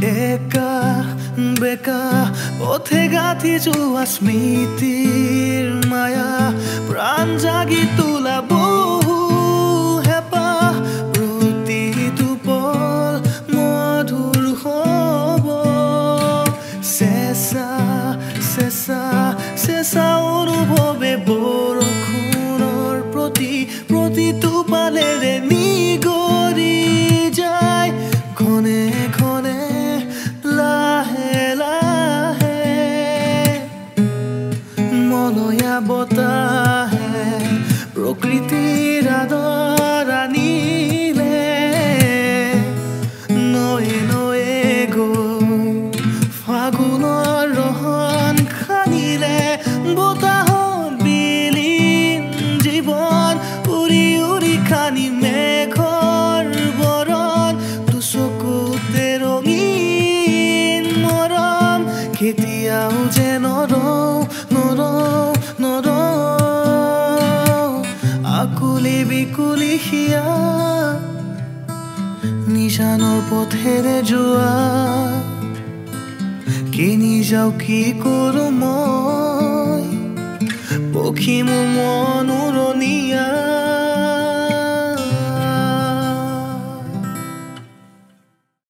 একা বেকা পথে গাঁথি যোৱা স্মৃতিৰ মায়া প্ৰাণ জাগি তোলা বহু হেঁপাহ প্ৰতিটো পল মধুৰ হ'ব চেঁচা চেঁচা চেঁচা অনুভৱে বৰষুণৰ প্ৰতিটো পালেৰে নিগৰি যায় ঘনে ঘনে লাহে লাহে মলয়া বতাহে প্ৰকৃতিৰ আদৰ আনিলে নয়ে নয়ে গৈ ফাগুনৰ ৰহন খানিলে বতাহত বিলীন জীৱন উৰি উৰি খানি মেঘৰ বৰণ দুচকুতে ৰঙীন মৰম কেতিয়াও যে নৰওঁ আকুলি বিকুলি হিয়া নিজানৰ পথেৰে যোৱা কিনি যাওঁ কি কৰোঁ মই পক্ষী মোৰ মন উৰণীয়া